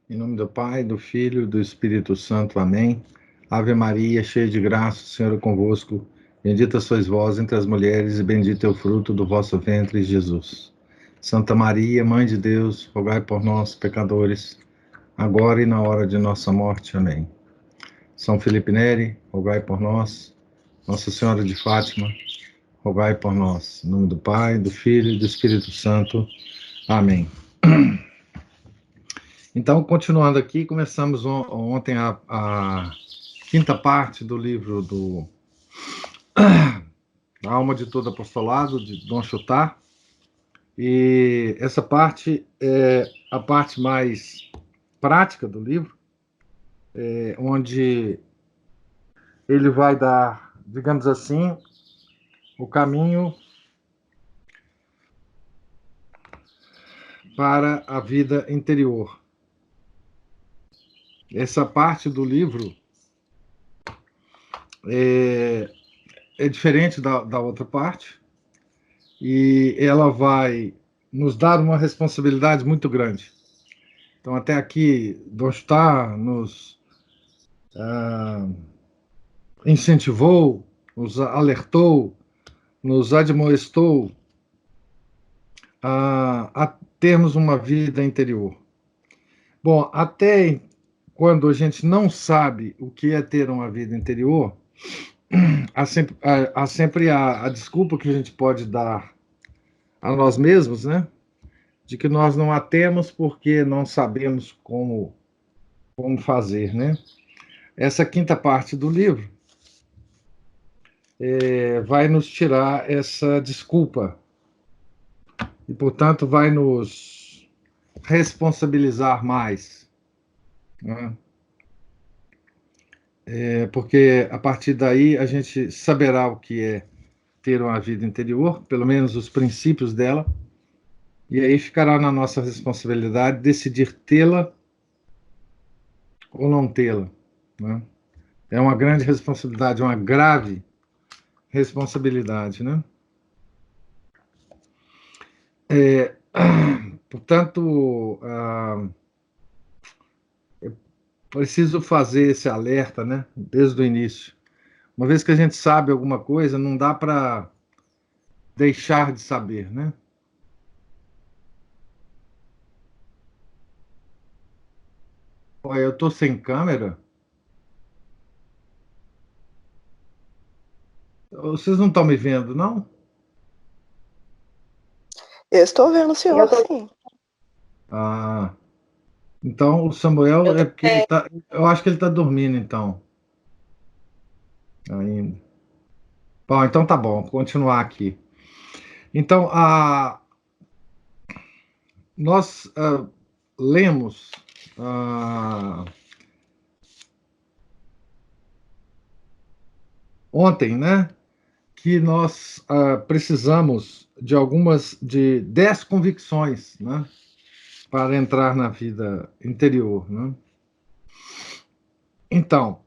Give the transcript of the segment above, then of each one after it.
Em nome do Pai, do Filho e do Espírito Santo. Amém. Ave Maria, cheia de graça, o Senhor é convosco. Bendita sois vós entre as mulheres, e bendito é o fruto do vosso ventre, Jesus. Santa Maria, Mãe de Deus, rogai por nós, pecadores, agora e na hora de nossa morte. Amém. São Felipe Neri, rogai por nós. Nossa Senhora de Fátima, rogai por nós. Em nome do Pai, do Filho e do Espírito Santo. Amém. Então, continuando aqui, começamos ontem a quinta parte do livro A Alma de Todo Apostolado, de Dom Chutar. E essa parte é a parte mais prática do livro, onde ele vai dar, digamos assim, o caminho para a vida interior. Essa parte do livro é diferente da outra parte, e ela vai nos dar uma responsabilidade muito grande. Então, até aqui, Dom Chutar nos incentivou, nos alertou, nos admoestou a termos uma vida interior. Bom, até quando a gente não sabe o que é ter uma vida interior, há sempre a desculpa que a gente pode dar a nós mesmos, né? De que nós não a temos porque não sabemos como fazer, né? Essa quinta parte do livro vai nos tirar essa desculpa e, portanto, vai nos responsabilizar mais, né? Porque a partir daí a gente saberá o que é ter uma vida interior, pelo menos os princípios dela, e aí ficará na nossa responsabilidade decidir tê-la ou não tê-la, né? É uma grande responsabilidade, uma grave responsabilidade, né? Portanto, eu preciso fazer esse alerta, né? Desde o início. Uma vez que a gente sabe alguma coisa, não dá para deixar de saber, né? Olha, eu estou sem câmera. Vocês não estão me vendo, não? Eu estou vendo o senhor, sim. Ah, então o Samuel é porque ele tá, eu acho que ele está dormindo, então. Ainda. Bom, então tá bom, vou continuar aqui. Então, nós lemos ontem, né, que nós precisamos de 10 convicções, né, para entrar na vida interior, né? Então,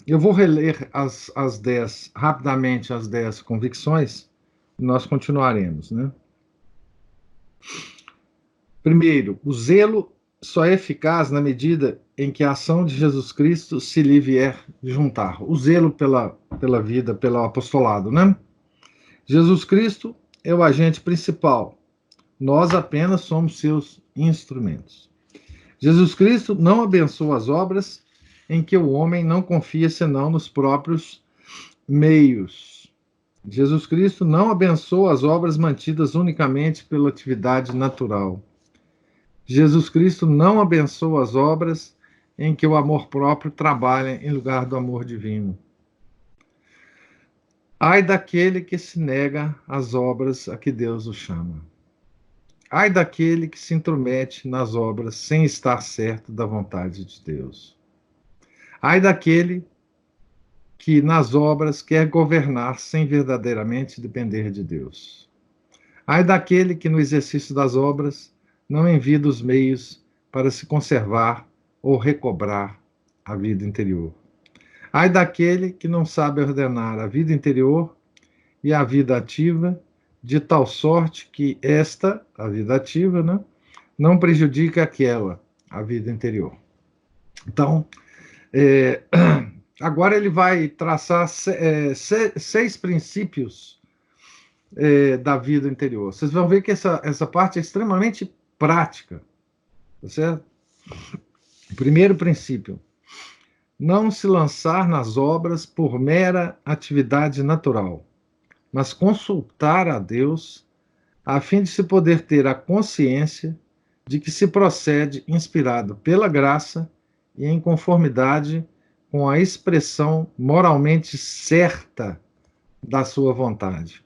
eu vou reler as 10, rapidamente, as 10 convicções, e nós continuaremos, né? Primeiro, o zelo só é eficaz na medida em que a ação de Jesus Cristo se lhe vier juntar. O zelo pela vida, pelo apostolado, né? Jesus Cristo é o agente principal. Nós apenas somos seus instrumentos. Jesus Cristo não abençoa as obras em que o homem não confia senão nos próprios meios. Jesus Cristo não abençoa as obras mantidas unicamente pela atividade natural. Jesus Cristo não abençoa as obras em que o amor próprio trabalha em lugar do amor divino. Ai daquele que se nega às obras a que Deus o chama. Ai daquele que se intromete nas obras sem estar certo da vontade de Deus. Ai daquele que nas obras quer governar sem verdadeiramente depender de Deus. Ai daquele que no exercício das obras não envida os meios para se conservar ou recobrar a vida interior. Ai daquele que não sabe ordenar a vida interior e a vida ativa, de tal sorte que esta, a vida ativa, né, não prejudica aquela, a vida interior. Então, agora ele vai traçar 6 princípios da vida interior. Vocês vão ver que essa parte é extremamente prática, tá certo? Primeiro princípio: não se lançar nas obras por mera atividade natural, mas consultar a Deus a fim de se poder ter a consciência de que se procede inspirado pela graça e em conformidade com a expressão moralmente certa da sua vontade.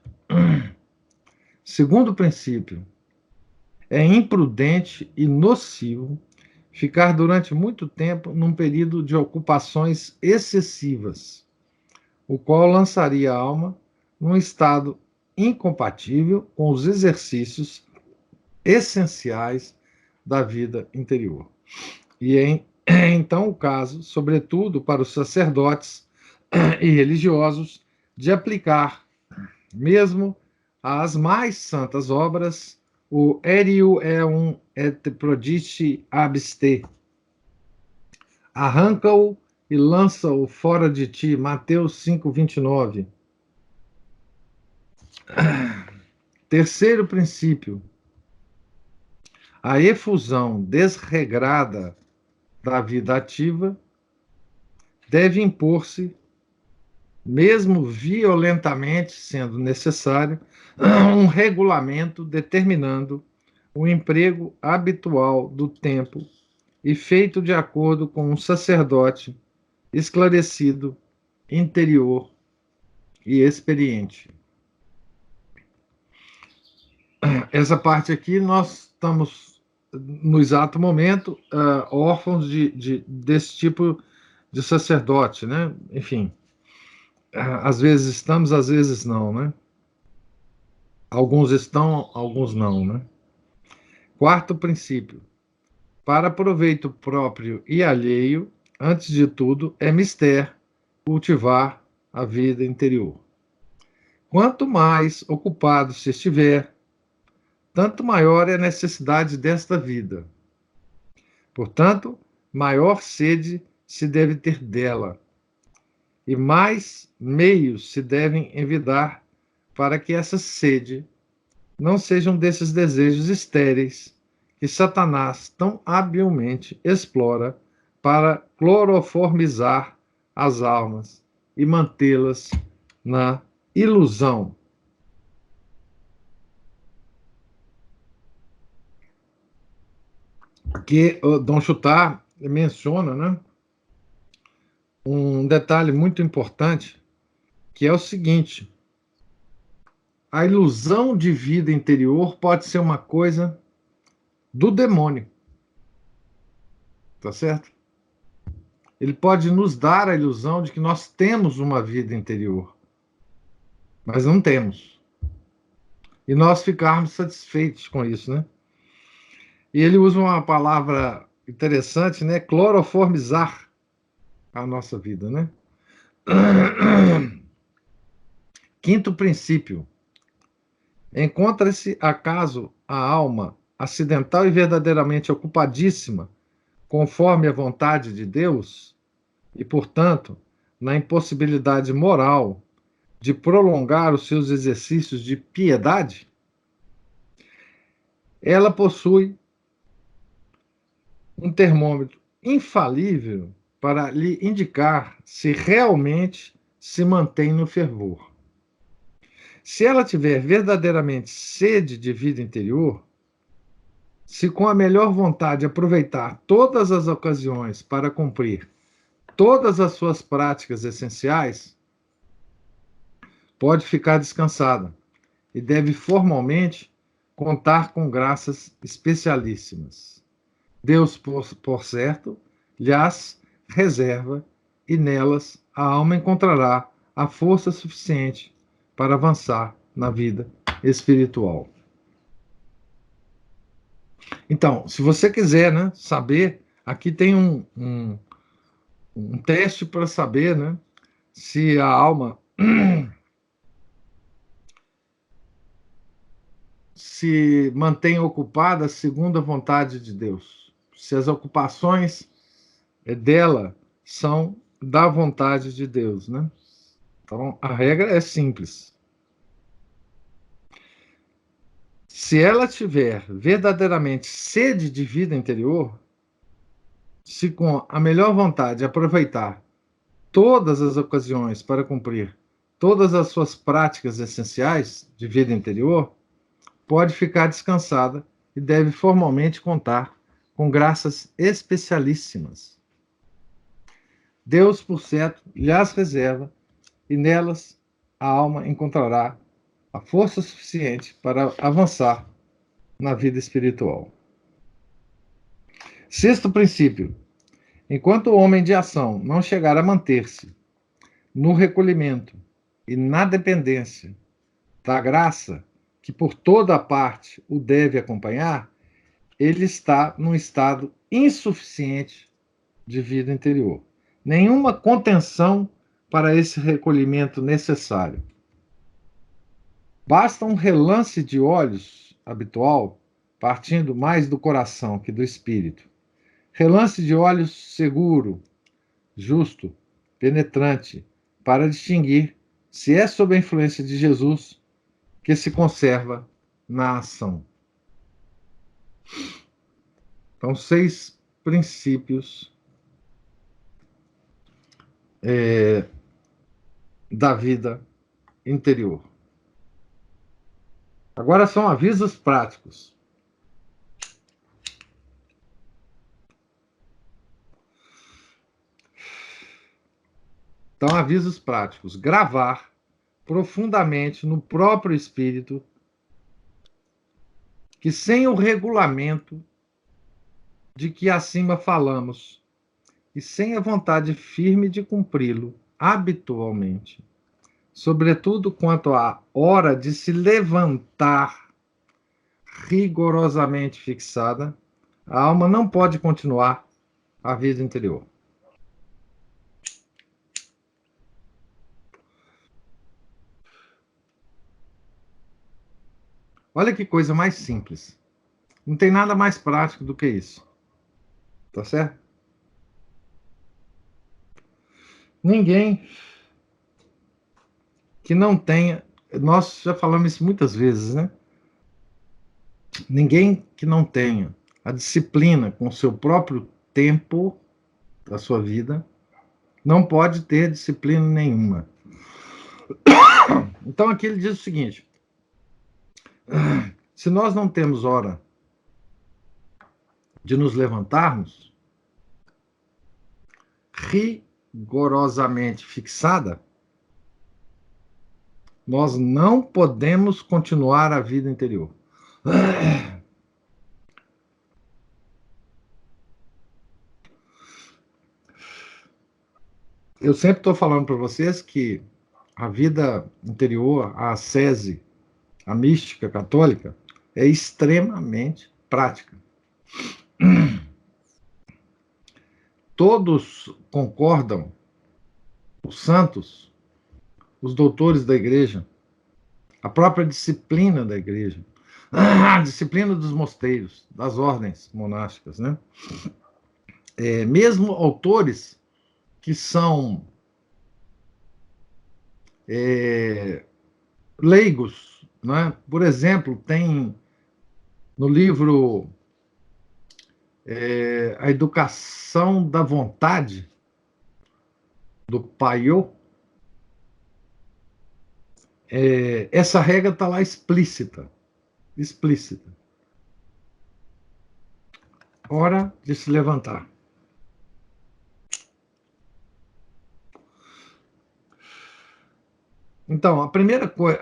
Segundo princípio: é imprudente e nocivo ficar durante muito tempo num período de ocupações excessivas, o qual lançaria a alma num estado incompatível com os exercícios essenciais da vida interior. E é então o caso, sobretudo para os sacerdotes e religiosos, de aplicar, mesmo às mais santas obras, o eriu eum et prodite abste. Arranca-o e lança-o fora de ti. Mateus 5:29. Terceiro princípio: a efusão desregrada da vida ativa deve impor-se, mesmo violentamente sendo necessário, um regulamento determinando o emprego habitual do tempo e feito de acordo com um sacerdote esclarecido, interior e experiente. Essa parte aqui nós estamos, no exato momento, órfãos desse tipo de sacerdote, né? Enfim, às vezes estamos, às vezes não, né? Alguns estão, alguns não, né? Quarto princípio: para proveito próprio e alheio, antes de tudo, é mister cultivar a vida interior. Quanto mais ocupado se estiver, tanto maior é a necessidade desta vida. Portanto, maior sede se deve ter dela, e mais meios se devem envidar para que essa sede não sejam desses desejos estéreis que Satanás tão habilmente explora para cloroformizar as almas e mantê-las na ilusão. Aqui, Dom Chutar menciona, né, um detalhe muito importante, que é o seguinte: a ilusão de vida interior pode ser uma coisa do demônio, tá certo? Ele pode nos dar a ilusão de que nós temos uma vida interior, mas não temos. E nós ficarmos satisfeitos com isso, né? E ele usa uma palavra interessante, né? Cloroformizar a nossa vida, né? Quinto princípio: encontra-se acaso a alma acidental e verdadeiramente ocupadíssima, conforme a vontade de Deus, e, portanto, na impossibilidade moral de prolongar os seus exercícios de piedade? Ela possui um termômetro infalível para lhe indicar se realmente se mantém no fervor. Se ela tiver verdadeiramente sede de vida interior, se com a melhor vontade aproveitar todas as ocasiões para cumprir todas as suas práticas essenciais, pode ficar descansada e deve formalmente contar com graças especialíssimas. Deus, por certo, lhas reserva, e nelas a alma encontrará a força suficiente para avançar na vida espiritual. Então, se você quiser, né, saber, aqui tem um teste para saber, né, se a alma se mantém ocupada segundo a vontade de Deus. se as ocupações dela são da vontade de Deus, né? Então, a regra é simples. Se ela tiver verdadeiramente sede de vida interior, se com a melhor vontade aproveitar todas as ocasiões para cumprir todas as suas práticas essenciais de vida interior, pode ficar descansada e deve formalmente contar com graças especialíssimas. Deus, por certo, lhas reserva, e nelas a alma encontrará a força suficiente para avançar na vida espiritual. Sexto princípio: enquanto o homem de ação não chegar a manter-se no recolhimento e na dependência da graça que por toda a parte o deve acompanhar, ele está num estado insuficiente de vida interior. Nenhuma contenção para esse recolhimento necessário. Basta um relance de olhos habitual, partindo mais do coração que do espírito. Relance de olhos seguro, justo, penetrante, para distinguir se é sob a influência de Jesus que se conserva na ação. Então, 6 princípios da vida interior. Agora são avisos práticos. Então, avisos práticos. Gravar profundamente no próprio espírito que, sem o regulamento de que acima falamos e sem a vontade firme de cumpri-lo habitualmente, sobretudo quanto à hora de se levantar rigorosamente fixada, a alma não pode continuar a vida interior. Olha que coisa mais simples. Não tem nada mais prático do que isso. Tá certo? Ninguém que não tenha... Nós já falamos isso muitas vezes, né? Ninguém que não tenha a disciplina com o seu próprio tempo da sua vida não pode ter disciplina nenhuma. Então aqui ele diz o seguinte: se nós não temos hora de nos levantarmos rigorosamente fixada, nós não podemos continuar a vida interior. Eu sempre estou falando para vocês que a vida interior, a ascese, a mística católica, é extremamente prática. Todos concordam, os santos, os doutores da igreja, a própria disciplina da igreja, a disciplina dos mosteiros, das ordens monásticas, né? Mesmo autores que são leigos, né? Por exemplo, tem no livro A Educação da Vontade, do Paiô, essa regra está lá explícita. Explícita. Hora de se levantar. Então, a primeira coisa,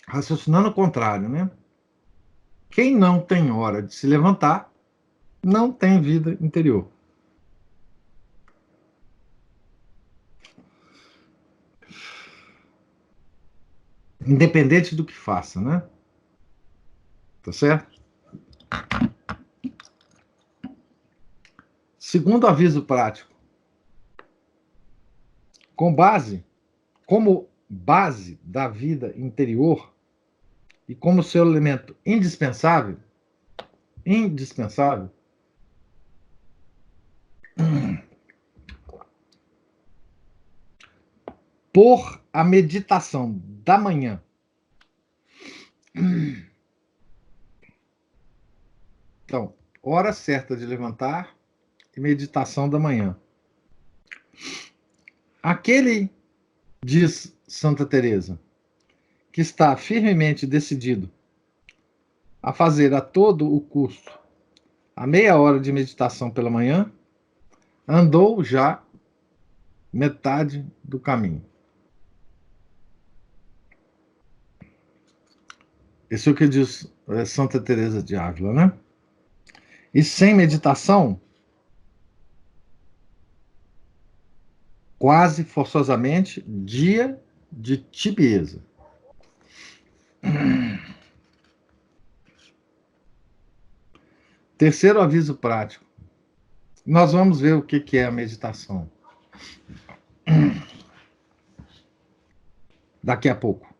raciocinando ao contrário, né? Quem não tem hora de se levantar, não tem vida interior. Independente do que faça, né? Tá certo? Segundo aviso prático, como base da vida interior e como seu elemento indispensável, indispensável por a meditação da manhã. Então, hora certa de levantar e meditação da manhã. Aquele, diz Santa Teresa, que está firmemente decidido a fazer a todo o custo a meia hora de meditação pela manhã, andou já metade do caminho. Isso é o que diz Santa Teresa de Ávila, né? E sem meditação, quase forçosamente, dia de tibieza. Terceiro aviso prático. Nós vamos ver o que é a meditação daqui a pouco.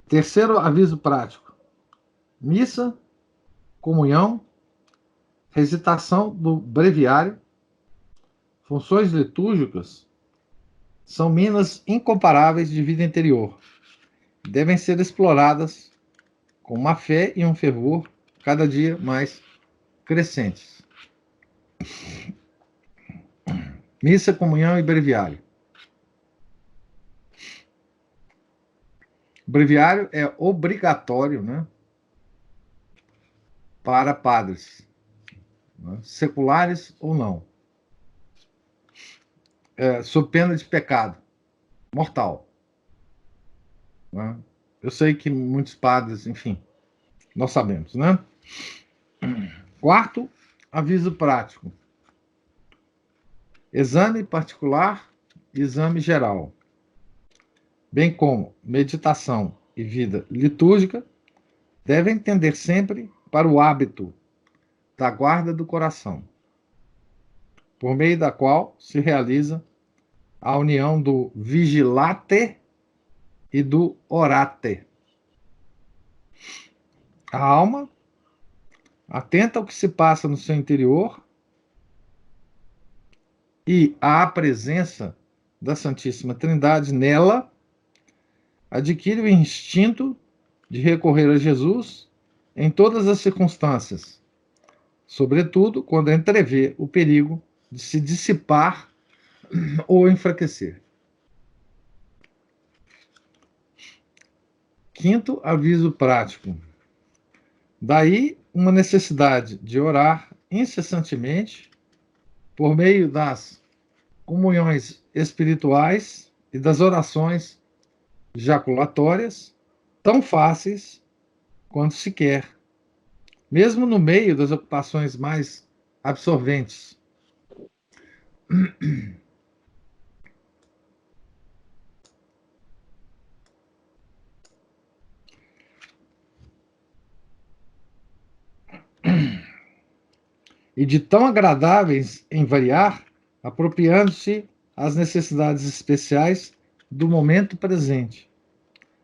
Terceiro aviso prático. Missa, comunhão, recitação do breviário, funções litúrgicas são minas incomparáveis de vida interior. Devem ser exploradas com uma fé e um fervor cada dia mais crescentes. Missa, comunhão e breviário. O breviário é obrigatório, né, para padres, né, seculares ou não, sob pena de pecado mortal. Né? Eu sei que muitos padres, enfim, nós sabemos, né? Quarto aviso prático. Exame particular e exame geral, bem como meditação e vida litúrgica, devem tender sempre para o hábito da guarda do coração, por meio da qual se realiza a união do vigilate e do orate. A alma, atenta ao que se passa no seu interior e à presença da Santíssima Trindade nela, adquire o instinto de recorrer a Jesus em todas as circunstâncias, sobretudo quando entrevê o perigo de se dissipar ou enfraquecer. Quinto aviso prático. Daí uma necessidade de orar incessantemente por meio das comunhões espirituais e das orações jaculatórias, tão fáceis quanto se quer, mesmo no meio das ocupações mais absorventes. E de tão agradáveis em variar, apropriando-se às necessidades especiais do momento presente,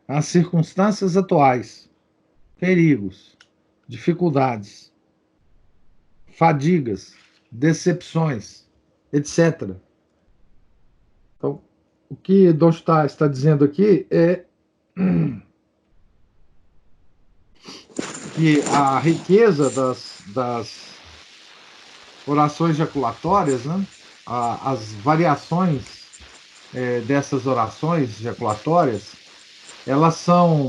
às circunstâncias atuais, perigos, dificuldades, fadigas, decepções, etc. Então, o que Dom está dizendo aqui é que a riqueza das orações jaculatórias, né, as variações dessas orações jaculatórias, elas são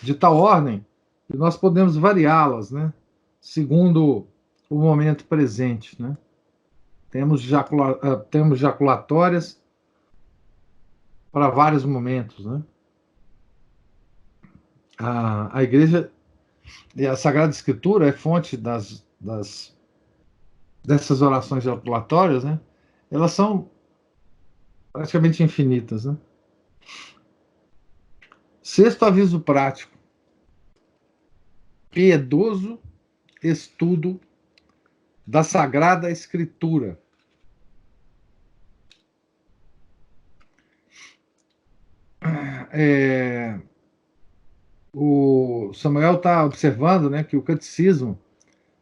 de tal ordem que nós podemos variá-las, né, segundo o momento presente, né? Temos jaculatórias para vários momentos, né? A Igreja e a Sagrada Escritura é fonte dessas orações jaculatórias, né? Elas são praticamente infinitas, né? Sexto aviso prático: piedoso estudo da Sagrada Escritura. O Samuel está observando, né, que o catecismo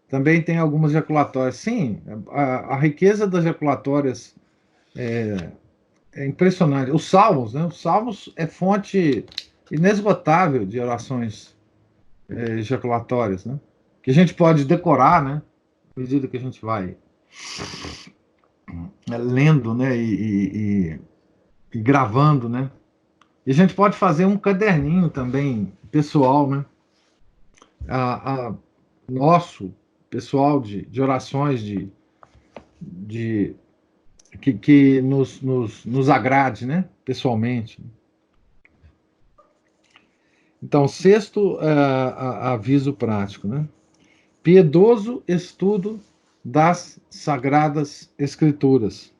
também tem algumas jaculatórias. Sim, a riqueza das jaculatórias é impressionante. Os Salmos, né? Os Salmos é fonte inesgotável de orações ejaculatórias, né? Que a gente pode decorar, né? À medida que a gente vai lendo, né? E gravando, né? E a gente pode fazer um caderninho também pessoal, né? A nosso pessoal de orações de que nos agrade, né? Pessoalmente. Então, sexto aviso prático, né? Piedoso estudo das Sagradas Escrituras,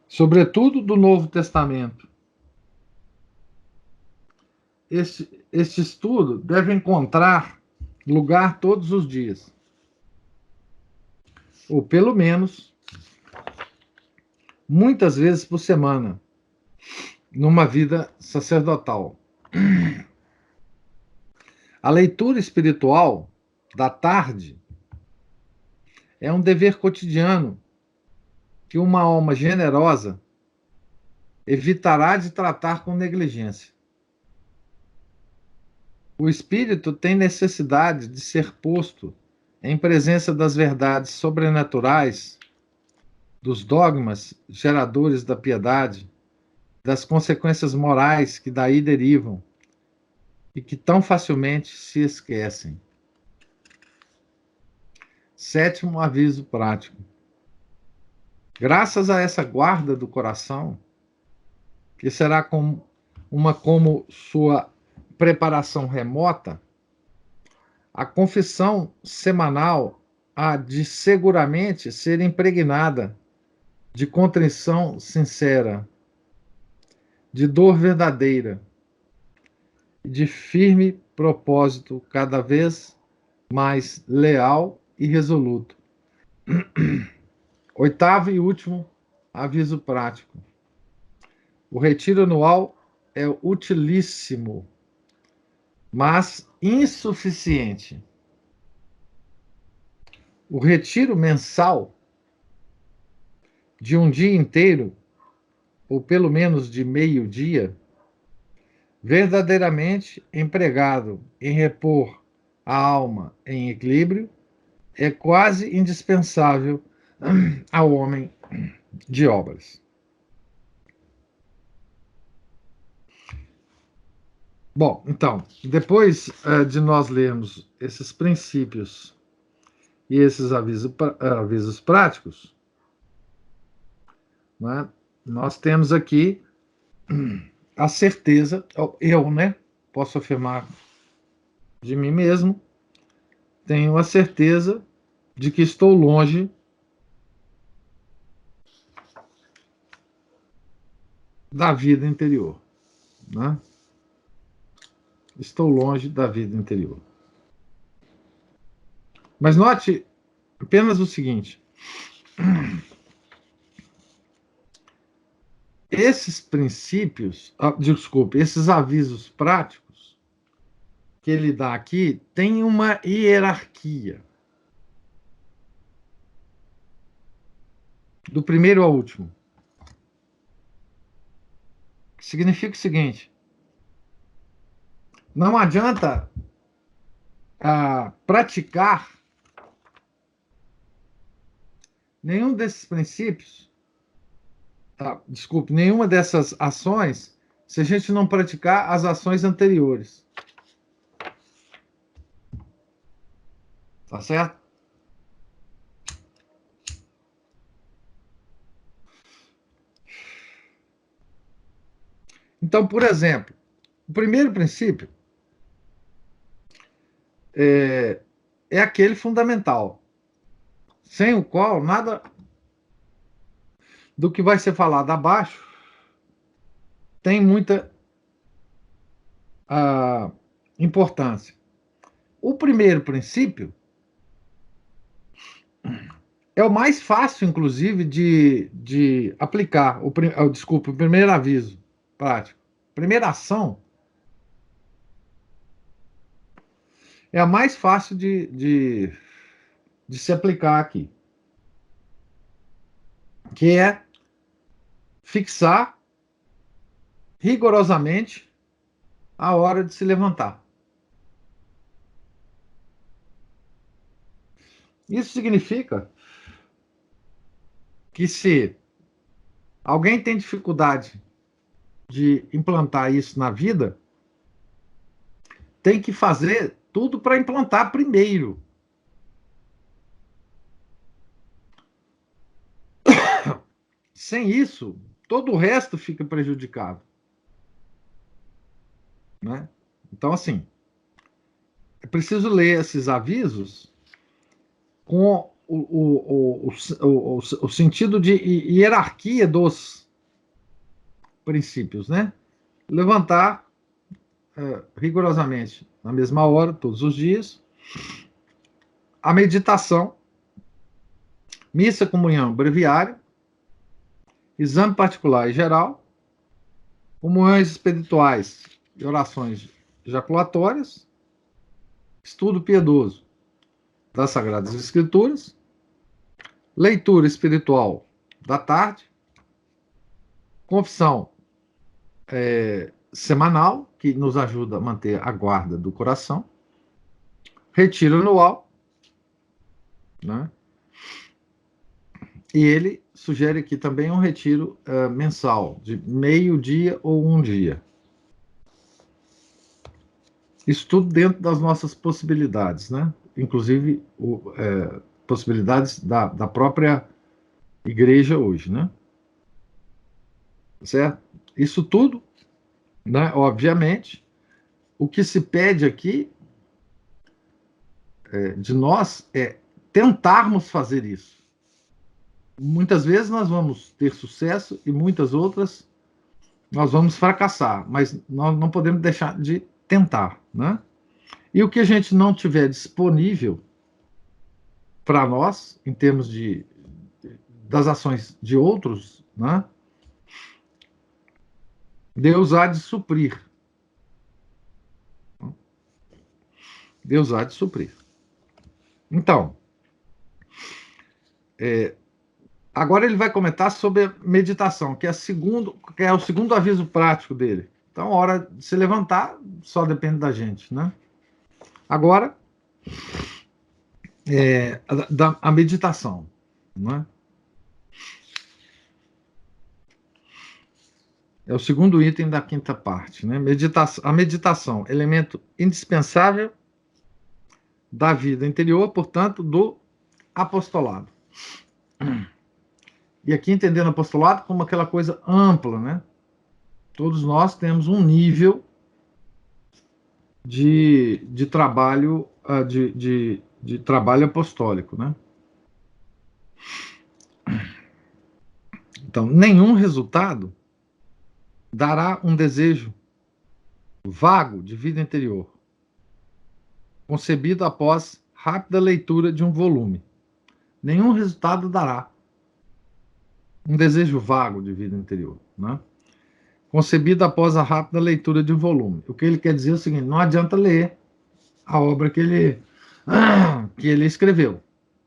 sobretudo do Novo Testamento. Este estudo deve encontrar lugar todos os dias, ou pelo menos muitas vezes por semana, numa vida sacerdotal. A leitura espiritual da tarde é um dever cotidiano que uma alma generosa evitará de tratar com negligência. O espírito tem necessidade de ser posto em presença das verdades sobrenaturais, dos dogmas geradores da piedade, das consequências morais que daí derivam e que tão facilmente se esquecem. Sétimo aviso prático. Graças a essa guarda do coração, que será como sua preparação remota, a confissão semanal há de seguramente ser impregnada de contrição sincera, de dor verdadeira, de firme propósito cada vez mais leal e resoluto. Oitavo e último aviso prático. O retiro anual é utilíssimo, mas insuficiente. O retiro mensal de um dia inteiro, ou pelo menos de meio dia, verdadeiramente empregado em repor a alma em equilíbrio, é quase indispensável ao homem de obras. Bom, então, depois de nós lermos esses princípios e esses avisos práticos, né, nós temos aqui a certeza, eu, né, posso afirmar de mim mesmo, tenho a certeza de que estou longe da vida interior, né? Estou longe da vida interior. Mas note apenas o seguinte: esses princípios, desculpe, esses avisos práticos que ele dá aqui têm uma hierarquia, do primeiro ao último. Significa o seguinte: não adianta praticar nenhum desses princípios, desculpe, nenhuma dessas ações, se a gente não praticar as ações anteriores. Tá certo? Então, por exemplo, o primeiro princípio é aquele fundamental, sem o qual nada do que vai ser falado abaixo tem muita importância. O primeiro princípio é o mais fácil, inclusive, de aplicar. Desculpa, o primeiro aviso prático. Primeira ação é a mais fácil de se aplicar aqui, que é fixar rigorosamente a hora de se levantar. Isso significa que se alguém tem dificuldade de implantar isso na vida, tem que fazer tudo para implantar primeiro. Sem isso, todo o resto fica prejudicado, né? Então, assim, é preciso ler esses avisos com o sentido de hierarquia dos princípios, né? Levantar rigorosamente na mesma hora, todos os dias. A meditação, missa, comunhão, breviário, exame particular e geral, comunhões espirituais e orações jaculatórias, estudo piedoso das Sagradas Escrituras, leitura espiritual da tarde, confissão semanal, que nos ajuda a manter a guarda do coração, retiro anual, né? E ele sugere aqui também um retiro mensal, de meio dia ou um dia. Isso tudo dentro das nossas possibilidades, né? Inclusive possibilidades da própria igreja hoje, né? Certo? Isso tudo, né? Obviamente, o que se pede aqui de nós é tentarmos fazer isso. Muitas vezes nós vamos ter sucesso e muitas outras nós vamos fracassar, mas nós não podemos deixar de tentar, né? E o que a gente não tiver disponível para nós, em termos das ações de outros, né? Deus há de suprir. Deus há de suprir. Então, agora ele vai comentar sobre a meditação, que é o segundo aviso prático dele. Então, a hora de se levantar só depende da gente, né? Agora, a meditação, né? É o segundo item da quinta parte, né? A meditação, elemento indispensável da vida interior, portanto, do apostolado. E aqui entendendo apostolado como aquela coisa ampla, né? Todos nós temos um nível de trabalho, de trabalho apostólico, né? Então, nenhum resultado dará um desejo vago de vida interior, concebido após rápida leitura de um volume. Nenhum resultado dará um desejo vago de vida interior, né? Concebido após a rápida leitura de um volume. O que ele quer dizer é o seguinte: não adianta ler a obra que ele escreveu,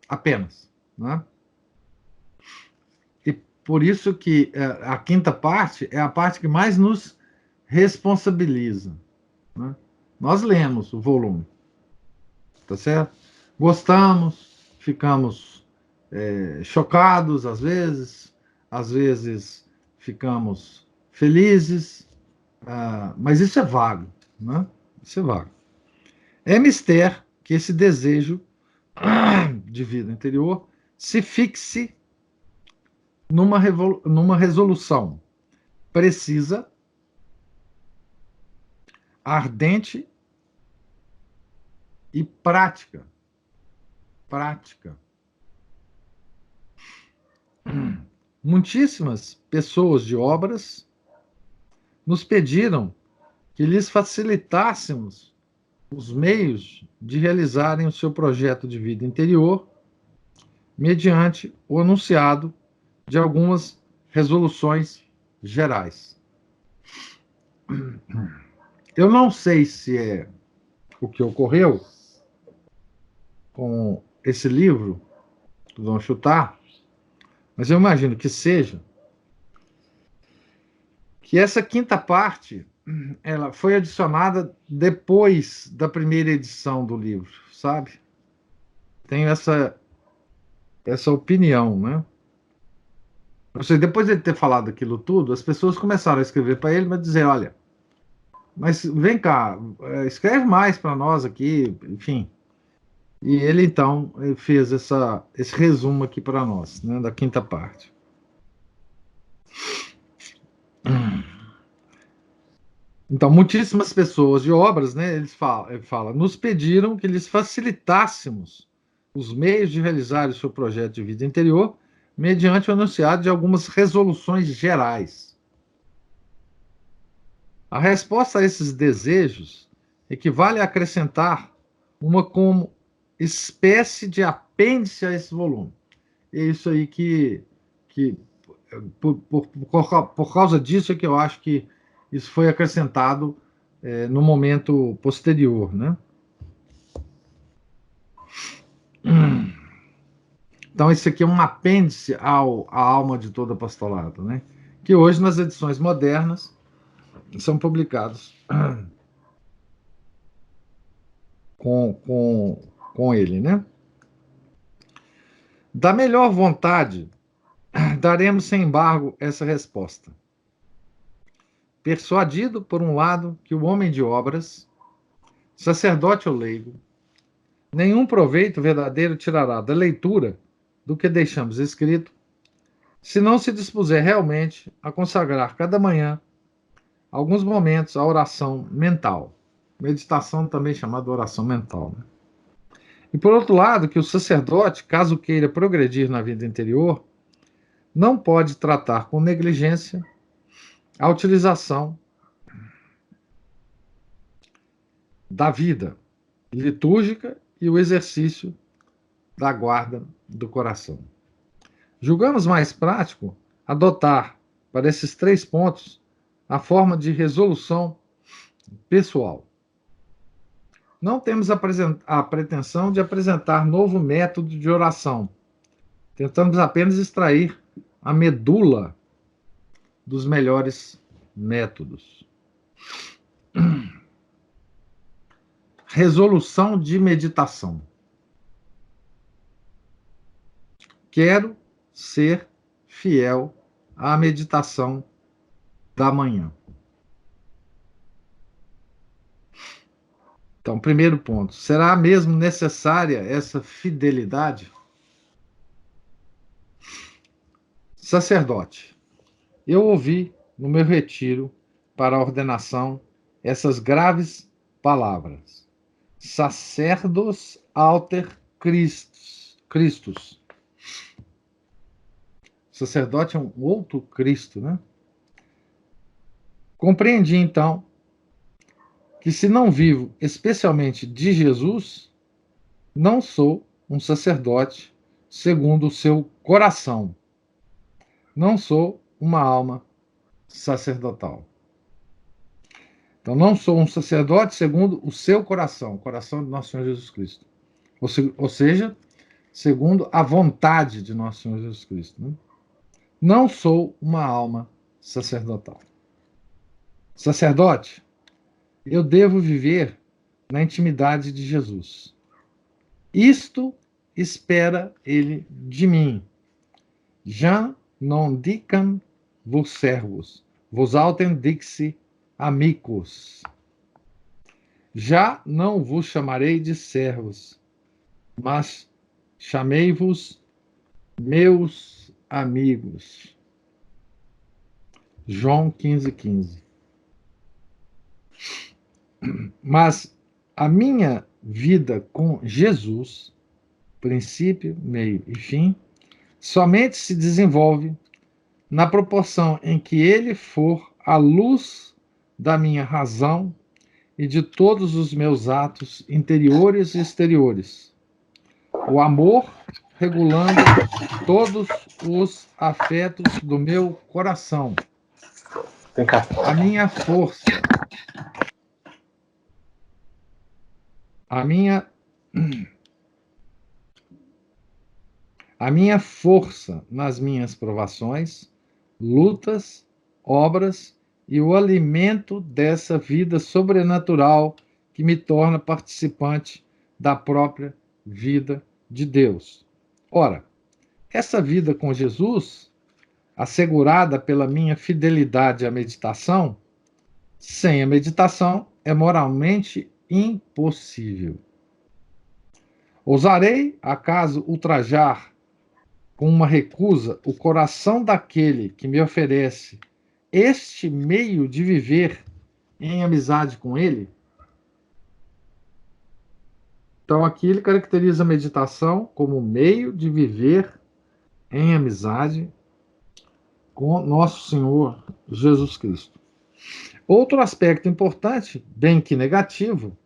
apenas, né? E por isso que a quinta parte é a parte que mais nos responsabiliza, né? Nós lemos o volume, tá certo? Gostamos, ficamos chocados às vezes ficamos felizes, mas isso é vago, né? Isso é vago. É mister que esse desejo de vida interior se fixe numa resolução precisa, ardente e prática. Prática. Muitíssimas pessoas de obras nos pediram que lhes facilitássemos os meios de realizarem o seu projeto de vida interior mediante o anunciado de algumas resoluções gerais. Eu não sei se é o que ocorreu, com esse livro, vão chutar, mas eu imagino que seja que essa quinta parte ela foi adicionada depois da primeira edição do livro, sabe? Tenho essa opinião, né? Ou seja, depois de ele ter falado aquilo tudo, as pessoas começaram a escrever para ele, mas dizer, olha, mas vem cá, escreve mais para nós aqui, enfim. E ele então fez esse resumo aqui para nós, né, da quinta parte. Então, muitíssimas pessoas de obras, né, ele fala, nos pediram que lhes facilitássemos os meios de realizar o seu projeto de vida interior mediante o enunciado de algumas resoluções gerais. A resposta a esses desejos equivale a acrescentar uma como espécie de apêndice a esse volume. É isso aí que por causa disso é que eu acho que isso foi acrescentado no momento posterior, né? Então, isso aqui é um apêndice à alma de todo apostolado, né? Que hoje, nas edições modernas, são publicados com ele, né? Da melhor vontade, daremos sem embargo essa resposta. Persuadido, por um lado, que o homem de obras, sacerdote ou leigo, nenhum proveito verdadeiro tirará da leitura do que deixamos escrito, se não se dispuser realmente a consagrar cada manhã alguns momentos à oração mental. Meditação também chamada oração mental, né? E por outro lado, que o sacerdote, caso queira progredir na vida interior, não pode tratar com negligência a utilização da vida litúrgica e o exercício da guarda do coração. Julgamos mais prático adotar, para esses 3 pontos, a forma de resolução pessoal. Não temos a pretensão de apresentar novo método de oração. Tentamos apenas extrair a medula dos melhores métodos. Resolução de meditação. Quero ser fiel à meditação da manhã. Então, primeiro ponto, será mesmo necessária essa fidelidade? Sacerdote, eu ouvi no meu retiro para a ordenação essas graves palavras. Sacerdos alter Christus. Sacerdote é um outro Cristo, né? Compreendi, então, que se não vivo especialmente de Jesus, não sou um sacerdote segundo o seu coração. Não sou uma alma sacerdotal. Então, não sou um sacerdote segundo o seu coração, o coração de nosso Senhor Jesus Cristo. Ou seja, segundo a vontade de nosso Senhor Jesus Cristo. Né? Não sou uma alma sacerdotal. Sacerdote, eu devo viver na intimidade de Jesus. Isto espera ele de mim. Já non dicam vos servos, vos autem dixi amicus. Já não vos chamarei de servos, mas chamei-vos meus amigos. João 15:15. Mas a minha vida com Jesus, princípio, meio e fim, somente se desenvolve na proporção em que ele for a luz da minha razão e de todos os meus atos interiores e exteriores. O amor regulando todos os afetos do meu coração. Vem cá. A minha força. A minha a minha força nas minhas provações, lutas, obras e o alimento dessa vida sobrenatural que me torna participante da própria vida de Deus. Ora, essa vida com Jesus, assegurada pela minha fidelidade à meditação, sem a meditação é moralmente impossível. Ousarei, acaso, ultrajar com uma recusa o coração daquele que me oferece este meio de viver em amizade com ele? Então, aqui ele caracteriza a meditação como meio de viver em amizade com nosso Senhor Jesus Cristo. Outro aspecto importante, bem que negativo,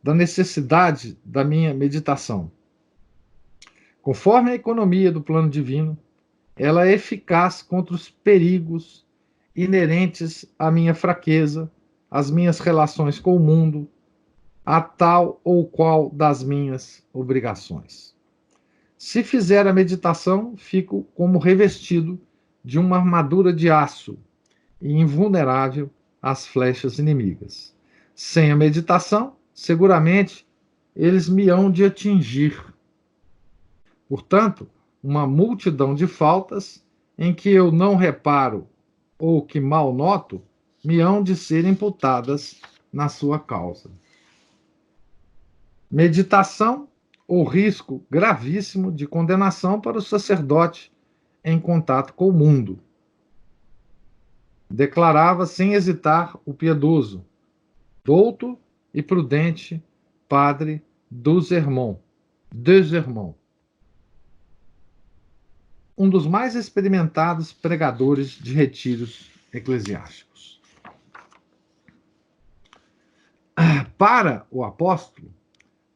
da necessidade da minha meditação. Conforme a economia do plano divino, ela é eficaz contra os perigos inerentes à minha fraqueza, às minhas relações com o mundo, a tal ou qual das minhas obrigações. Se fizer a meditação, fico como revestido de uma armadura de aço e invulnerável às flechas inimigas. Sem a meditação, seguramente, eles me hão de atingir. Portanto, uma multidão de faltas em que eu não reparo ou que mal noto, me hão de ser imputadas na sua causa. Meditação ou risco gravíssimo de condenação para o sacerdote em contato com o mundo. Declarava sem hesitar o piedoso, douto e prudente padre Dusermont, um dos mais experimentados pregadores de retiros eclesiásticos. Para o apóstolo,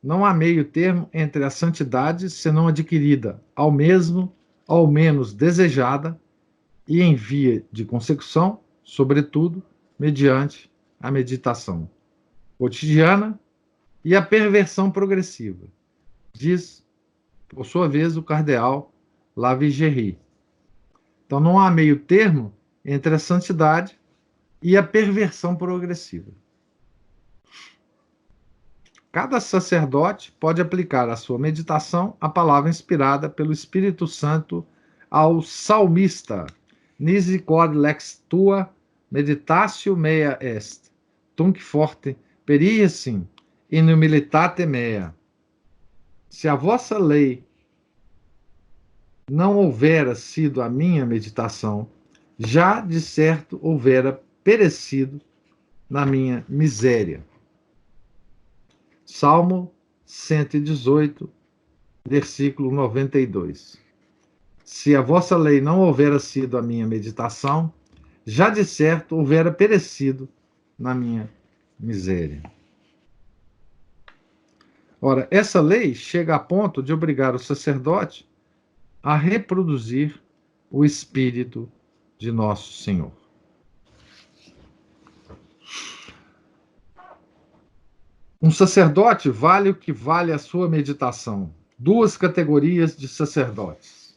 não há meio termo entre a santidade senão adquirida, ao menos desejada, e em via de consecução, sobretudo, mediante a meditação cotidiana e a perversão progressiva, diz, por sua vez, o cardeal Lavigéry. Então, não há meio termo entre a santidade e a perversão progressiva. Cada sacerdote pode aplicar a sua meditação à palavra inspirada pelo Espírito Santo ao salmista. Nisi quod lex tua meditatio mea est, tunc forte periessim in humilitate mea. Se a vossa lei não houvera sido a minha meditação, já de certo houvera perecido na minha miséria. Salmo 118, versículo 92. Se a vossa lei não houvera sido a minha meditação, já de certo houvera perecido na minha miséria. Ora, essa lei chega a ponto de obrigar o sacerdote a reproduzir o Espírito de nosso Senhor. Um sacerdote vale o que vale a sua meditação. Duas categorias de sacerdotes.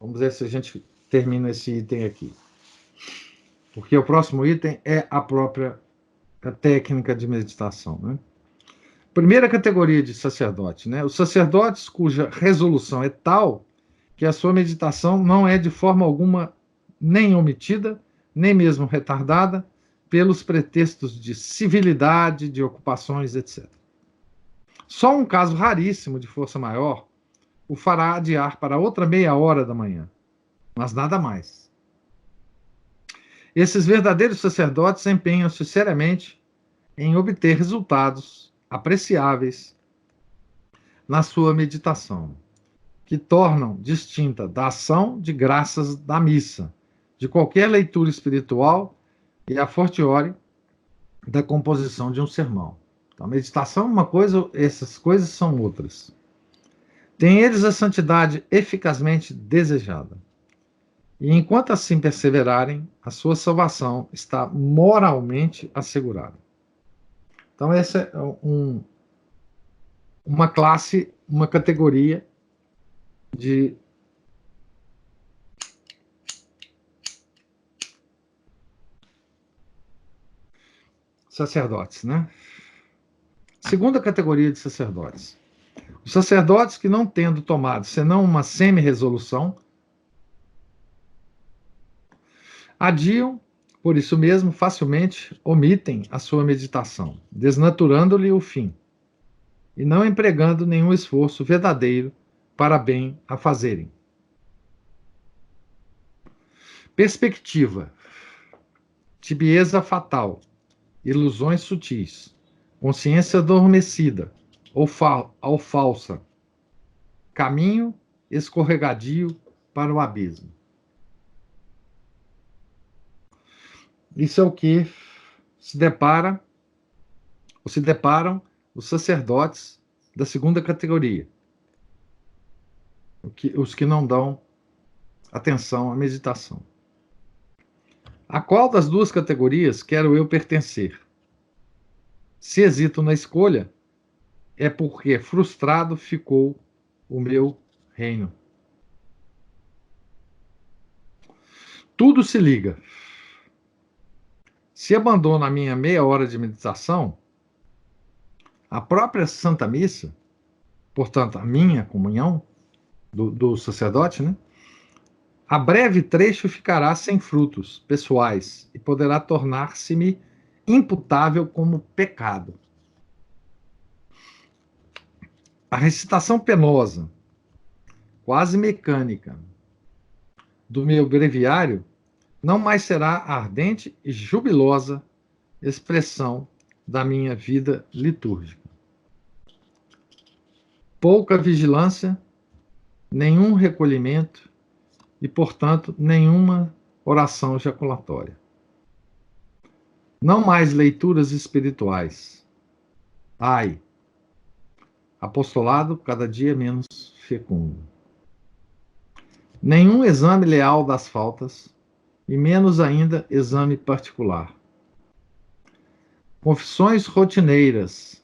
Vamos ver se a gente termina esse item aqui. Porque o próximo item é a própria técnica de meditação, né? Primeira categoria de sacerdote, né? Os sacerdotes cuja resolução é tal que a sua meditação não é de forma alguma nem omitida, nem mesmo retardada, pelos pretextos de civilidade, de ocupações, etc. Só um caso raríssimo de força maior o fará adiar para outra meia hora da manhã, mas nada mais. Esses verdadeiros sacerdotes empenham-se seriamente em obter resultados apreciáveis na sua meditação, que tornam distinta da ação de graças da missa, de qualquer leitura espiritual e a fortiori da composição de um sermão. Então, a meditação é uma coisa, essas coisas são outras. Tem eles a santidade eficazmente desejada. E enquanto assim perseverarem, a sua salvação está moralmente assegurada. Então, essa é uma classe, uma categoria de sacerdotes, né? Segunda categoria de sacerdotes. Os sacerdotes que, não tendo tomado senão uma semi-resolução, adiam, por isso mesmo, facilmente omitem a sua meditação, desnaturando-lhe o fim, e não empregando nenhum esforço verdadeiro para bem a fazerem. Perspectiva, tibieza fatal, ilusões sutis, consciência adormecida ou falsa, caminho escorregadio para o abismo. Isso é o que se deparam os sacerdotes da segunda categoria, os que não dão atenção à meditação. A qual das duas categorias quero eu pertencer? Se hesito na escolha, é porque frustrado ficou o meu reino. Tudo se liga. Se abandono a minha meia hora de meditação, a própria Santa Missa, portanto, a minha comunhão do sacerdote, né? A breve trecho ficará sem frutos pessoais e poderá tornar-se-me imputável como pecado. A recitação penosa, quase mecânica, do meu breviário não mais será a ardente e jubilosa expressão da minha vida litúrgica. Pouca vigilância, nenhum recolhimento e, portanto, nenhuma oração ejaculatória. Não mais leituras espirituais. Ai, apostolado cada dia menos fecundo. Nenhum exame leal das faltas, e menos ainda exame particular. Confissões rotineiras,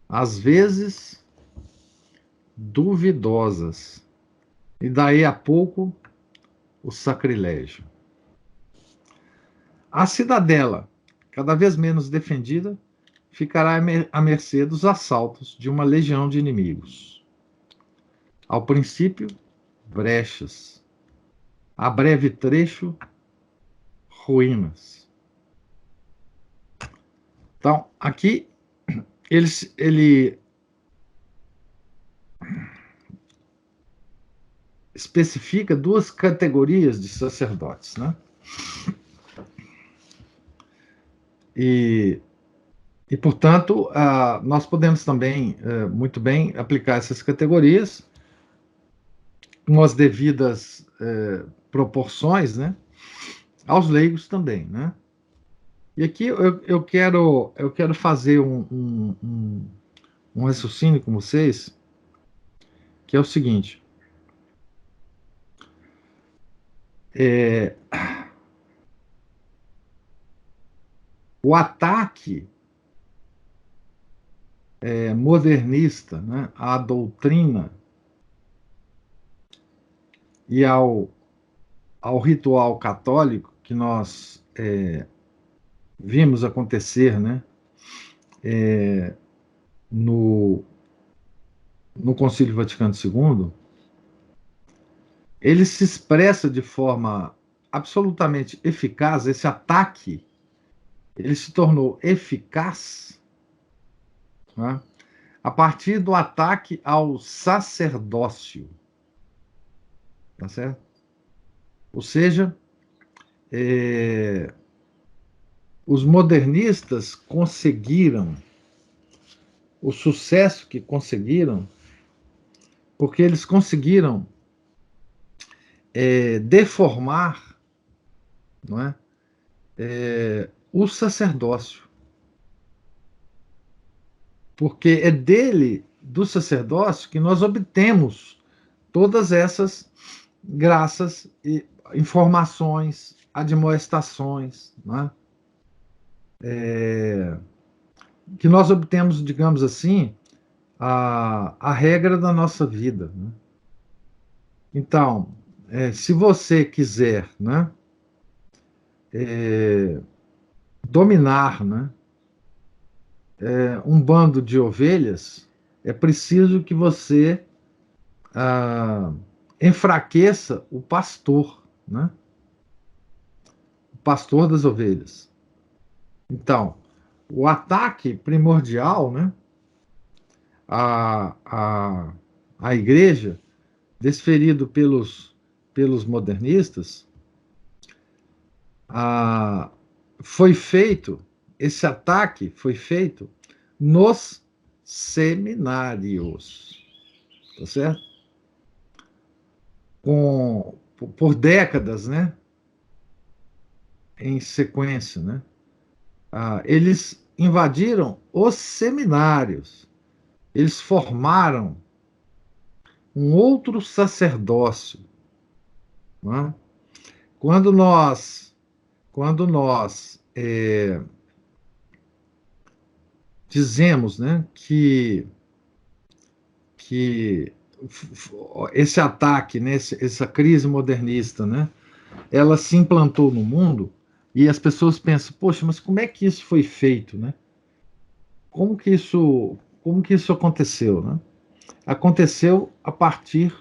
às vezes duvidosas, e daí a pouco o sacrilégio. A cidadela, cada vez menos defendida, ficará à mercê dos assaltos de uma legião de inimigos. Ao princípio, brechas. A breve trecho, ruínas. Então, aqui ele especifica duas categorias de sacerdotes, né? E portanto, nós podemos também, muito bem, aplicar essas categorias com as devidas proporções, né? Aos leigos também, né? E aqui eu quero fazer um raciocínio com vocês, que é o seguinte. O ataque modernista, né, à doutrina e ao ritual católico que nós vimos acontecer, né, no Concílio Vaticano II, ele se expressa de forma absolutamente eficaz. Esse ataque, ele se tornou eficaz, né, a partir do ataque ao sacerdócio. Tá certo? Ou seja, os modernistas conseguiram o sucesso que conseguiram porque eles conseguiram deformar, não é, o sacerdócio. Porque é do sacerdócio, que nós obtemos todas essas graças e informações, admoestações, né? Que nós obtemos, digamos assim, a regra da nossa vida, né? Então, se você quiser, né, dominar, né, um bando de ovelhas, é preciso que você enfraqueça o pastor, né? O pastor das ovelhas. Então, o ataque primordial, né, à igreja, desferido pelos modernistas, foi feito, esse ataque foi feito nos seminários, tá certo? Por décadas, né? Em sequência, né? Eles invadiram os seminários, eles formaram um outro sacerdócio, né? Quando nós dizemos, né, que esse ataque, né, essa crise modernista, né, ela se implantou no mundo e as pessoas pensam, poxa, mas como é que isso foi feito, né? Como que isso aconteceu, né? Aconteceu a partir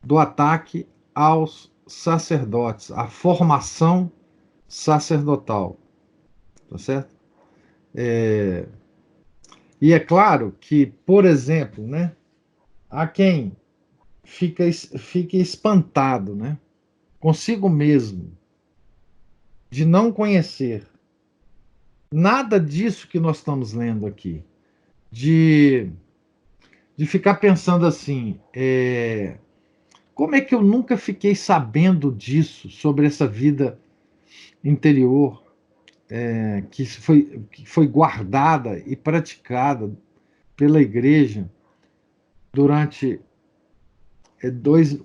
do ataque aos sacerdotes, a formação sacerdotal, tá certo? E é claro que, por exemplo, né, há quem fique espantado, né, consigo mesmo, de não conhecer nada disso que nós estamos lendo aqui, de ficar pensando assim, como é que eu nunca fiquei sabendo disso, sobre essa vida interior, que foi guardada e praticada pela igreja durante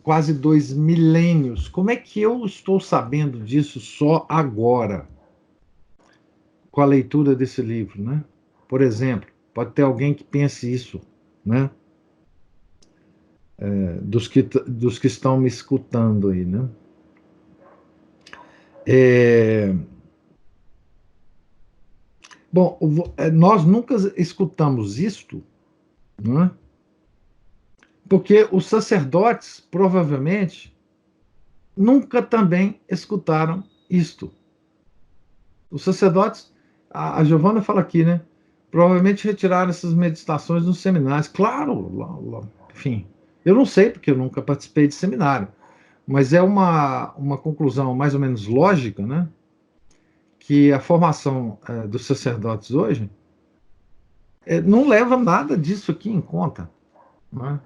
quase 2 milênios. Como é que eu estou sabendo disso só agora, com a leitura desse livro, né? Por exemplo, pode ter alguém que pense isso, né? Dos que estão me escutando aí, né? Bom, nós nunca escutamos isto, né? Porque os sacerdotes, provavelmente, nunca também escutaram isto. Os sacerdotes, a Giovana fala aqui, né? Provavelmente retiraram essas meditações nos seminários. Claro, enfim, eu não sei, porque eu nunca participei de seminário, mas é uma conclusão mais ou menos lógica, né? Que a formação dos sacerdotes hoje não leva nada disso aqui em conta, né?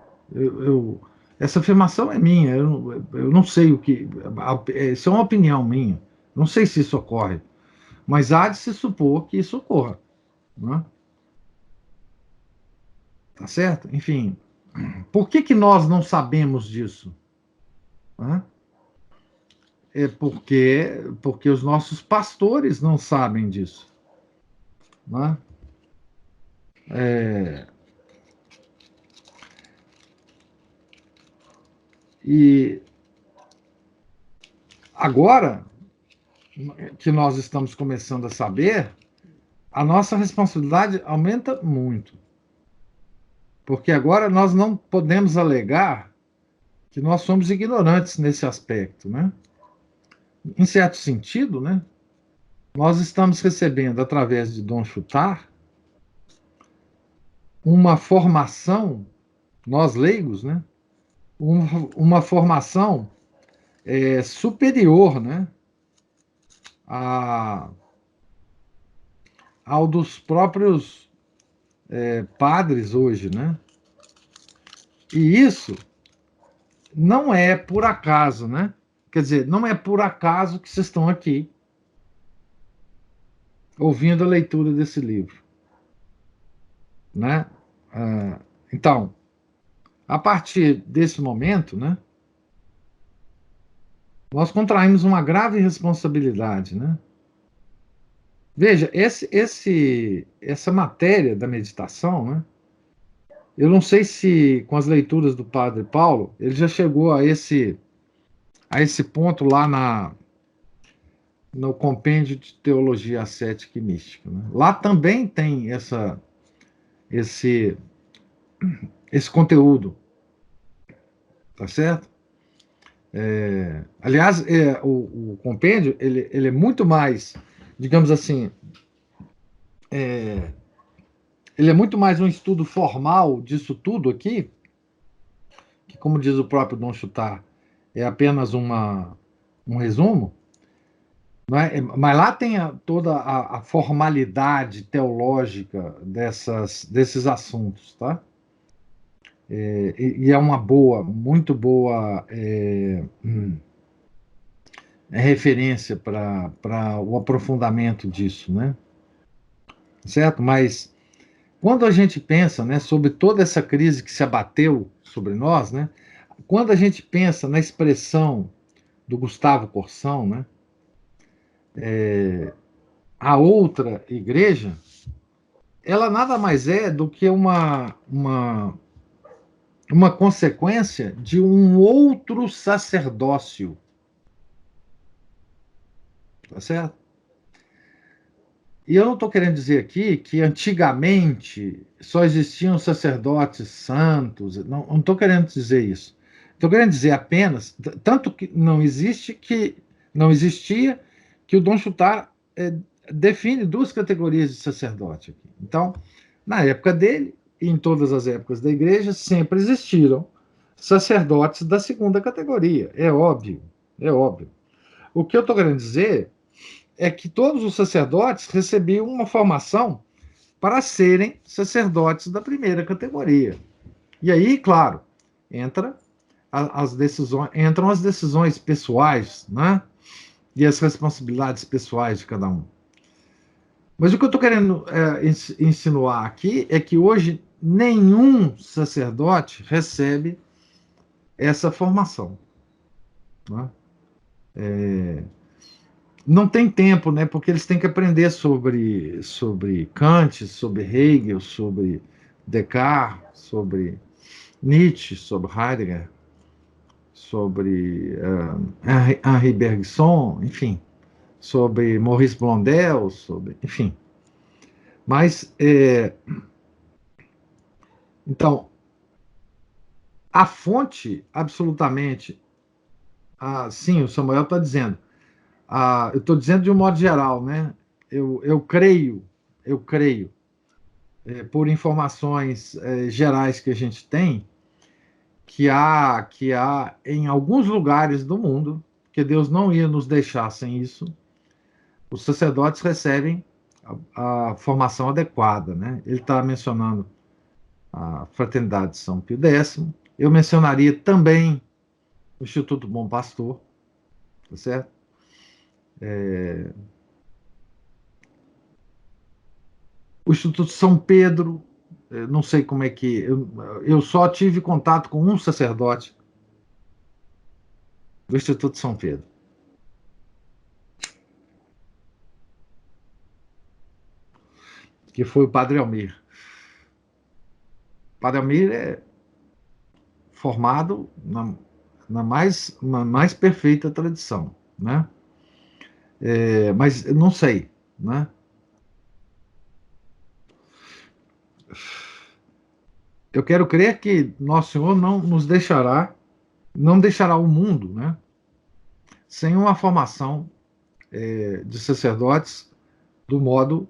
Essa afirmação é minha, eu não sei o que. Isso é uma opinião minha. Não sei se isso ocorre, mas há de se supor que isso ocorra, né? Tá certo? Enfim, por que nós não sabemos disso? Né? É porque os nossos pastores não sabem disso, né? E agora que nós estamos começando a saber, a nossa responsabilidade aumenta muito. Porque agora nós não podemos alegar que nós somos ignorantes nesse aspecto, né? Em certo sentido, né? Nós estamos recebendo, através de Dom Chutar, uma formação, nós leigos, né? Uma formação superior, né? Ao dos próprios padres hoje, né? E isso não é por acaso, né? Quer dizer, não é por acaso que vocês estão aqui ouvindo a leitura desse livro, né? Então, a partir desse momento, né, nós contraímos uma grave responsabilidade, né? Veja, essa matéria da meditação, né? Eu não sei se com as leituras do Padre Paulo ele já chegou a esse ponto lá no compêndio de teologia ascética e mística, né? Lá também tem esse conteúdo, tá certo? Aliás, o compêndio, ele é muito mais, digamos assim, ele é muito mais um estudo formal disso tudo aqui, que, como diz o próprio Dom Chutar, é apenas um resumo, não é? Mas lá tem toda a formalidade teológica desses assuntos, tá? E é uma boa, muito boa referência para o aprofundamento disso, né? Certo? Mas quando a gente pensa, né, sobre toda essa crise que se abateu sobre nós, né? Quando a gente pensa na expressão do Gustavo Corsão, né? A outra igreja, ela nada mais é do que uma consequência de um outro sacerdócio, tá certo? E eu não estou querendo dizer aqui que antigamente só existiam sacerdotes santos, não estou querendo dizer isso. Estou querendo dizer apenas, tanto que não existia, que o Dom Chutar define duas categorias de sacerdote aqui. Então, na época dele, e em todas as épocas da igreja, sempre existiram sacerdotes da segunda categoria. É óbvio, é óbvio. O que eu estou querendo dizer é que todos os sacerdotes recebiam uma formação para serem sacerdotes da primeira categoria. E aí, claro, entram as decisões pessoais, né? E as responsabilidades pessoais de cada um. Mas o que eu estou querendo insinuar aqui é que hoje nenhum sacerdote recebe essa formação. Né? Não tem tempo, né? Porque eles têm que aprender sobre Kant, sobre Hegel, sobre Descartes, sobre Nietzsche, sobre Heidegger, sobre Henri Bergson, enfim, sobre Maurice Blondel, enfim. Mas, então, a fonte, absolutamente, sim, o Samuel está dizendo, eu estou dizendo de um modo geral, né? Eu creio, por informações gerais que a gente tem, que há em alguns lugares do mundo, que Deus não ia nos deixar sem isso, os sacerdotes recebem a formação adequada, né? Ele está mencionando a Fraternidade de São Pio X, eu mencionaria também o Instituto Bom Pastor, tá certo? O Instituto São Pedro, não sei como é que. Eu só tive contato com um sacerdote do Instituto São Pedro. Que foi o Padre Almir. O Padre Almir é formado na mais perfeita tradição, né? Mas eu não sei, né? Eu quero crer que Nosso Senhor não deixará o mundo, né? Sem uma formação de sacerdotes do modo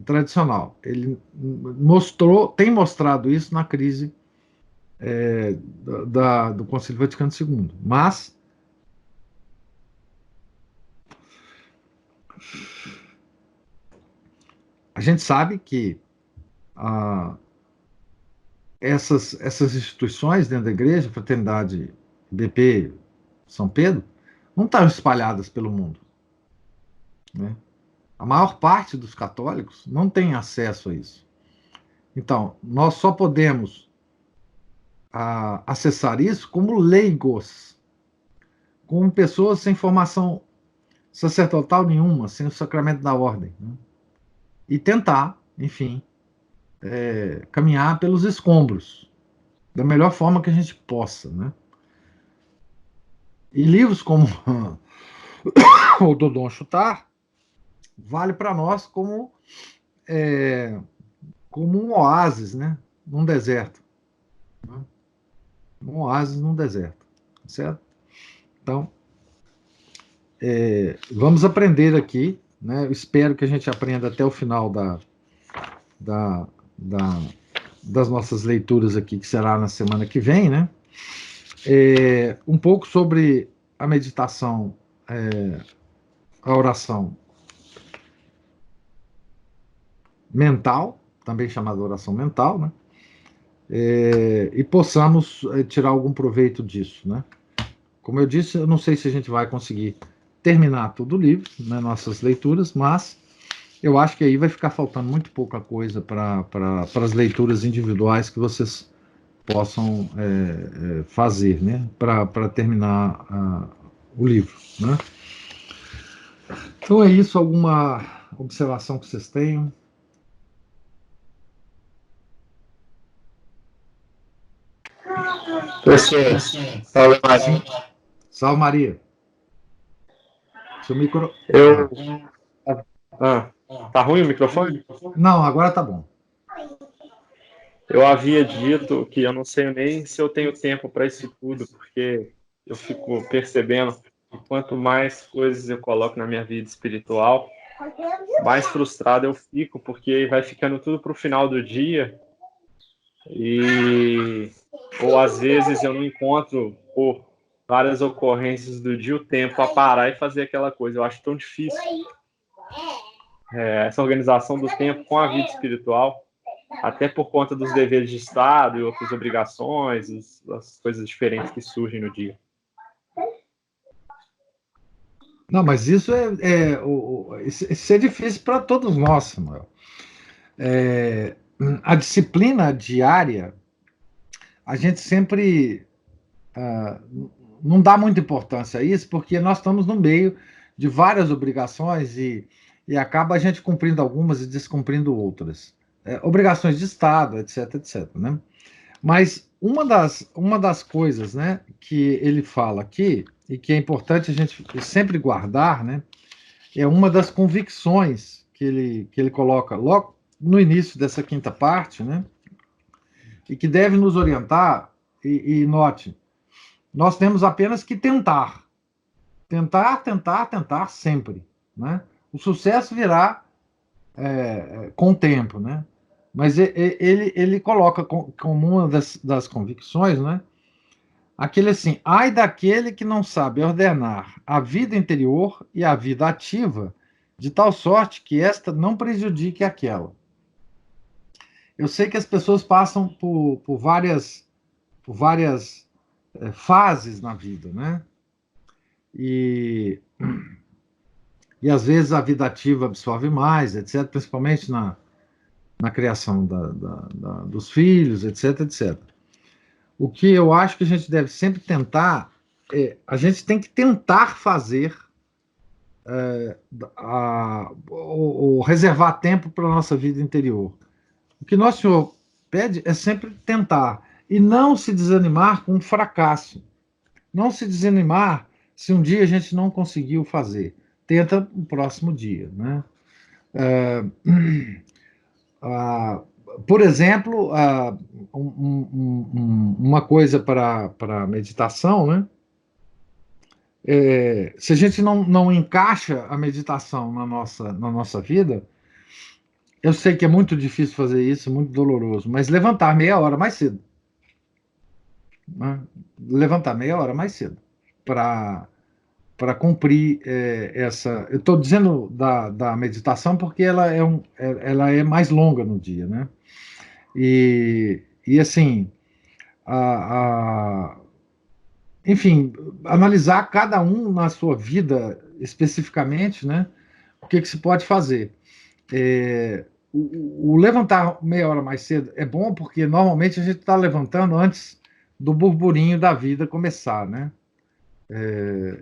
tradicional. Ele tem mostrado isso na crise do Concílio Vaticano II. Mas a gente sabe que essas instituições dentro da igreja, Fraternidade, BP, São Pedro, não estão espalhadas pelo mundo. Né? A maior parte dos católicos não tem acesso a isso. Então, nós só podemos acessar isso como leigos, como pessoas sem formação sacerdotal nenhuma, sem o sacramento da ordem. Né? E tentar, enfim, caminhar pelos escombros, da melhor forma que a gente possa. Né? E livros como o do Dom Chutar vale para nós como como um oásis, né? Num deserto. Né? Um oásis num deserto, certo? Então, vamos aprender aqui, né? Eu espero que a gente aprenda até o final da, da, das nossas leituras aqui, que será na semana que vem, né? Um pouco sobre a meditação, a oração mental, também chamada oração mental, né? E possamos tirar algum proveito disso, né? Como eu disse, eu não sei se a gente vai conseguir terminar todo o livro, né, nossas leituras, mas eu acho que aí vai ficar faltando muito pouca coisa para as leituras individuais que vocês possam fazer, né, para terminar o livro, né? Então é isso, alguma observação que vocês tenham? Professor, salve Maria. Salve Maria. Seu micro... Eu. Tá ruim o microfone? Não, agora tá bom. Eu havia dito que eu não sei nem se eu tenho tempo para isso tudo, porque eu fico percebendo que quanto mais coisas eu coloco na minha vida espiritual, mais frustrado eu fico, porque vai ficando tudo para o final do dia ou às vezes eu não encontro por várias ocorrências do dia o tempo para parar e fazer aquela coisa. Eu acho tão difícil essa organização do tempo com a vida espiritual, até por conta dos deveres de Estado e outras obrigações, as coisas diferentes que surgem no dia. Não, mas isso isso é difícil para todos nós, Samuel. A disciplina diária, a gente sempre não dá muita importância a isso, porque nós estamos no meio de várias obrigações e acaba a gente cumprindo algumas e descumprindo outras. Obrigações de Estado, etc, etc, né? Mas uma das coisas, né, que ele fala aqui, e que é importante a gente sempre guardar, né, é uma das convicções que ele coloca logo no início dessa quinta parte, né, e que deve nos orientar, e note, nós temos apenas que tentar. Tentar, tentar, tentar sempre, né? O sucesso virá com o tempo, né? Mas ele coloca como uma das convicções, né? Aquele assim, ai daquele que não sabe ordenar a vida interior e a vida ativa, de tal sorte que esta não prejudique aquela. Eu sei que as pessoas passam por várias fases na vida, né? E às vezes a vida ativa absorve mais, etc., principalmente na criação dos filhos, etc, etc. O que eu acho que a gente deve sempre tentar, a gente tem que tentar fazer, ou reservar tempo para a nossa vida interior. O que nosso Senhor pede é sempre tentar, e não se desanimar com um fracasso. Não se desanimar se um dia a gente não conseguiu fazer. Tenta no próximo dia, né? Por exemplo, uma coisa para meditação, né? Se a gente não encaixa a meditação na nossa vida, eu sei que é muito difícil fazer isso, muito doloroso, mas levantar meia hora mais cedo. Né? Levantar meia hora mais cedo para cumprir essa. Eu estou dizendo da meditação porque ela é mais longa no dia, né? E assim, enfim, analisar cada um na sua vida especificamente, né? O que se pode fazer. O levantar meia hora mais cedo é bom porque normalmente a gente está levantando antes do burburinho da vida começar, né?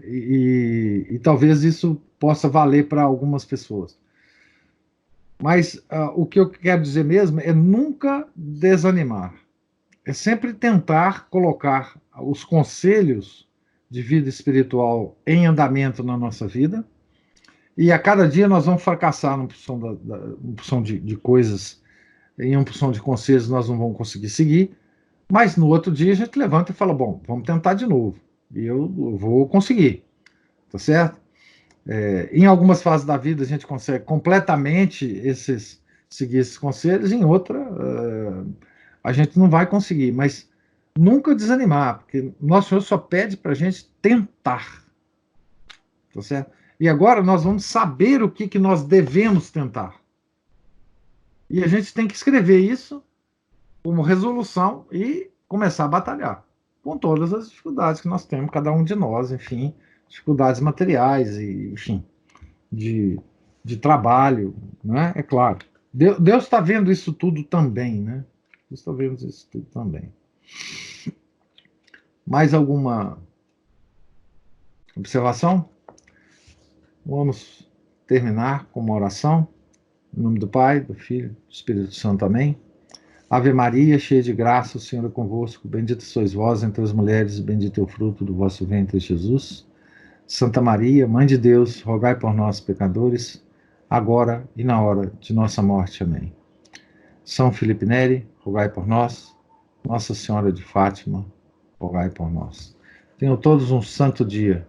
E talvez isso possa valer para algumas pessoas. Mas o que eu quero dizer mesmo é nunca desanimar. É sempre tentar colocar os conselhos de vida espiritual em andamento na nossa vida. E a cada dia nós vamos fracassar na função de coisas em função de conselhos nós não vamos conseguir seguir, mas no outro dia a gente levanta e fala, bom, vamos tentar de novo, e eu vou conseguir, tá certo? Em algumas fases da vida a gente consegue completamente seguir esses conselhos, em outra a gente não vai conseguir, mas nunca desanimar, porque Nosso Senhor só pede para a gente tentar, tá certo? E agora nós vamos saber o que nós devemos tentar. E a gente tem que escrever isso como resolução e começar a batalhar com todas as dificuldades que nós temos, cada um de nós, enfim, dificuldades materiais e, enfim, de trabalho, né? É claro. Deus está vendo isso tudo também, né? Deus está vendo isso tudo também. Mais alguma observação? Vamos terminar com uma oração. Em nome do Pai, do Filho, do Espírito Santo. Amém. Ave Maria, cheia de graça, o Senhor é convosco. Bendita sois vós entre as mulheres, bendito é o fruto do vosso ventre, Jesus. Santa Maria, Mãe de Deus, rogai por nós, pecadores, agora e na hora de nossa morte. Amém. São Felipe Neri, rogai por nós. Nossa Senhora de Fátima, rogai por nós. Tenham todos um santo dia.